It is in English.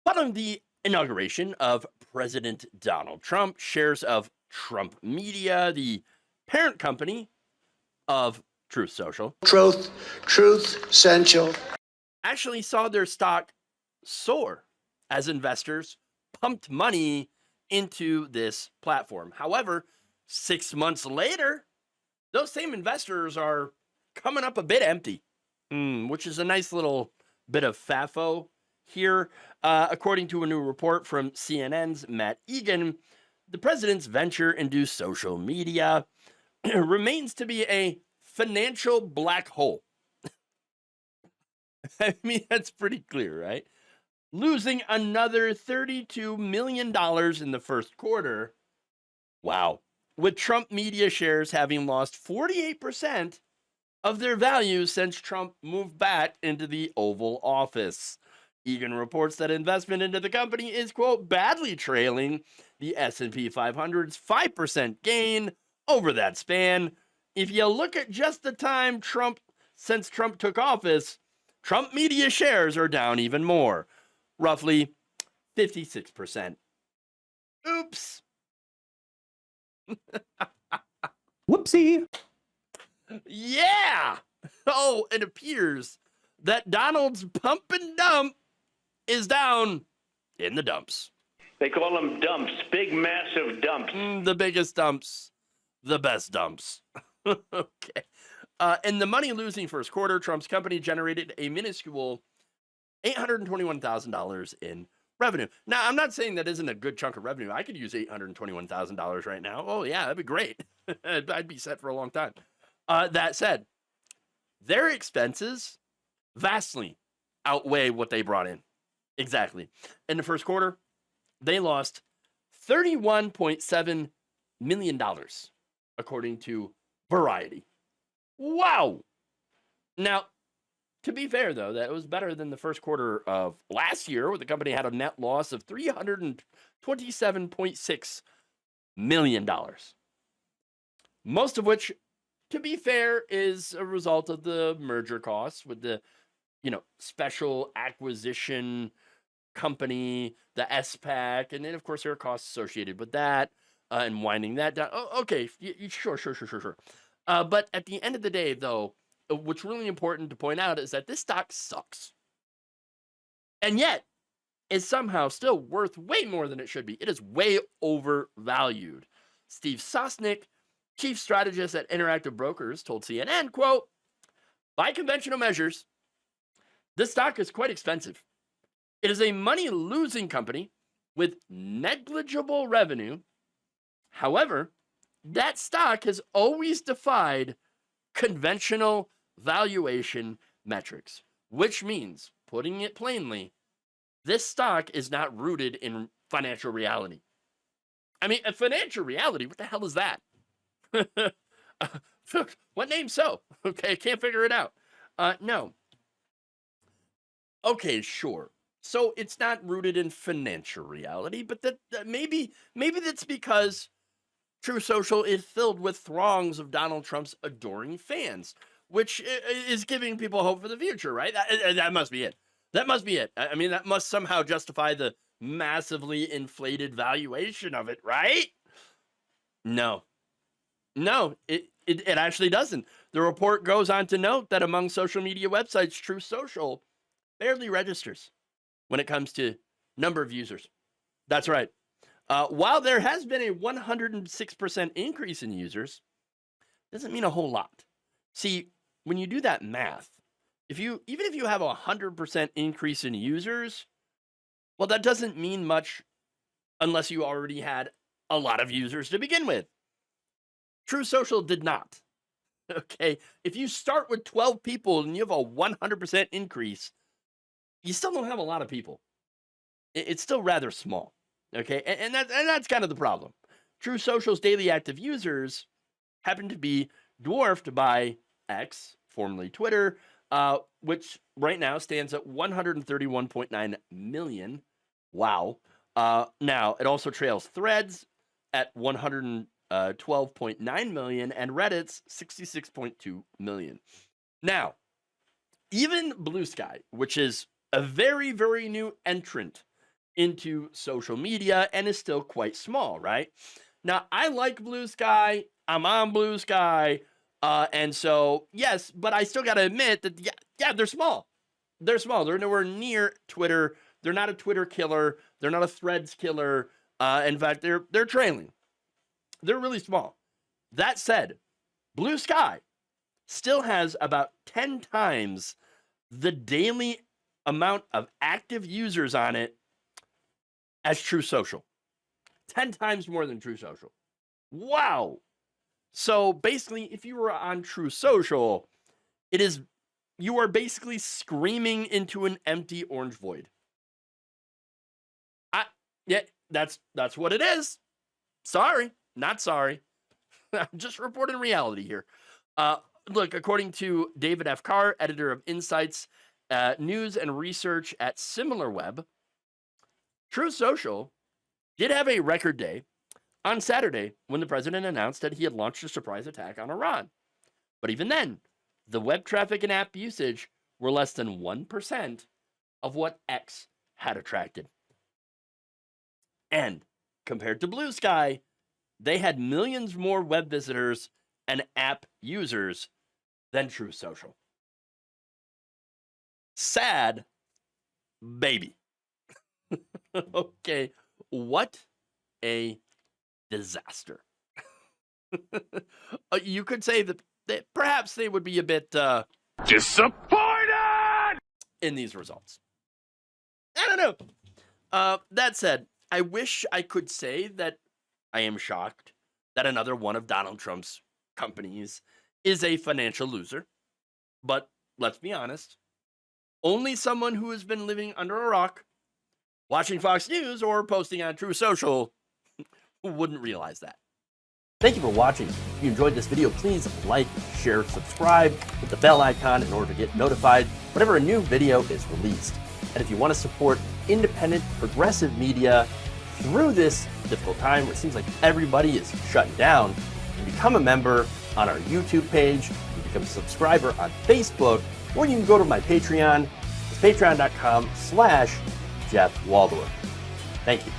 Following the inauguration of President Donald Trump, shares of Trump Media, the parent company of Truth Social, Truth Central, actually saw their stock soar as investors pumped money into this platform. However, 6 months later, those same investors are coming up a bit empty, which is a nice little bit of FAFO here. According to a new report from CNN's Matt Egan, the president's venture into social media remains to be a financial black hole. I mean, that's pretty clear, right? Losing another $32 million in the first quarter. Wow. With Trump media shares having lost 48% of their value since Trump moved back into the Oval Office. Egan reports that investment into the company is, quote, badly trailing the S&P 500's 5% gain over that span. If you look at just the time since Trump took office, Trump media shares are down even more, roughly 56%. Oops. Whoopsie. Yeah. Oh, it appears that Donald's pump and dump is down in the dumps. They call them dumps, big, massive dumps. The biggest dumps, the best dumps. Okay. In the money-losing first quarter, Trump's company generated a minuscule $821,000 in revenue. Now, I'm not saying that isn't a good chunk of revenue. I could use $821,000 right now. Oh, yeah, that'd be great. I'd be set for a long time. That said, their expenses vastly outweigh what they brought in. Exactly. In the first quarter, they lost $31.7 million, according to Variety. Wow. Now, to be fair, though, that was better than the first quarter of last year, where the company had a net loss of $327.6 million. Most of which, to be fair, is a result of the merger costs with the, special acquisition company, the SPAC, and then, of course, there are costs associated with that and winding that down. Oh, okay, sure. But at the end of the day, though, what's really important to point out is that this stock sucks. And yet, is somehow still worth way more than it should be. It is way overvalued. Steve Sosnick, chief strategist at Interactive Brokers, told CNN, quote, by conventional measures, this stock is quite expensive. It is a money-losing company with negligible revenue. However, that stock has always defied conventional valuation metrics, which means, putting it plainly, this stock is not rooted in financial reality. I mean, a financial reality, what the hell is that? What name so? Okay, I can't figure it out. No. Okay, sure. So it's not rooted in financial reality, but that maybe that's because True Social is filled with throngs of Donald Trump's adoring fans, which is giving people hope for the future, right? That must be it. That must be it. I mean, that must somehow justify the massively inflated valuation of it, right? No, it actually doesn't. The report goes on to note that among social media websites, True Social barely registers when it comes to number of users. That's right. While there has been a 106% increase in users, doesn't mean a whole lot. See, when you do that math, even if you have a 100% increase in users, well, that doesn't mean much unless you already had a lot of users to begin with. True Social did not. Okay, if you start with 12 people and you have a 100% increase, you still don't have a lot of people. It's still rather small. Okay, and that's kind of the problem. True Social's daily active users happen to be dwarfed by X, formerly Twitter, which right now stands at 131.9 million. Wow. Now, it also trails Threads at 112.9 million and Reddit's 66.2 million. Now, even BlueSky, which is a very, very new entrant into social media and is still quite small, right? Now, I like BlueSky. I'm on BlueSky. And so, yes, but I still got to admit that, yeah, they're small. They're small. They're nowhere near Twitter. They're not a Twitter killer. They're not a Threads killer. In fact, they're trailing. They're really small. That said, BlueSky still has about 10 times the daily amount of active users on it as True Social. 10 times more than True Social. Wow. So basically, if you were on True Social, you are basically screaming into an empty orange void. Yeah, that's what it is. Sorry, not sorry. I'm just reporting reality here. Look, according to David F. Carr, editor of Insights, News and Research at SimilarWeb, True Social did have a record day on Saturday when the president announced that he had launched a surprise attack on Iran. But even then, the web traffic and app usage were less than 1% of what X had attracted. And compared to BlueSky, they had millions more web visitors and app users than True Social. Sad, baby. Okay, what a disaster. You could say that perhaps they would be a bit disappointed in these results. I don't know. That said, I wish I could say that I am shocked that another one of Donald Trump's companies is a financial loser. But let's be honest, only someone who has been living under a rock, watching Fox News, or posting on True Social wouldn't realize that. Thank you for watching. If you enjoyed this video, please like, share, subscribe, hit the bell icon in order to get notified whenever a new video is released. And if you want to support independent, progressive media through this difficult time where it seems like everybody is shutting down, you can become a member on our YouTube page, you can become a subscriber on Facebook, or you can go to my Patreon. It's patreon.com/Jeff Waldorf. Thank you.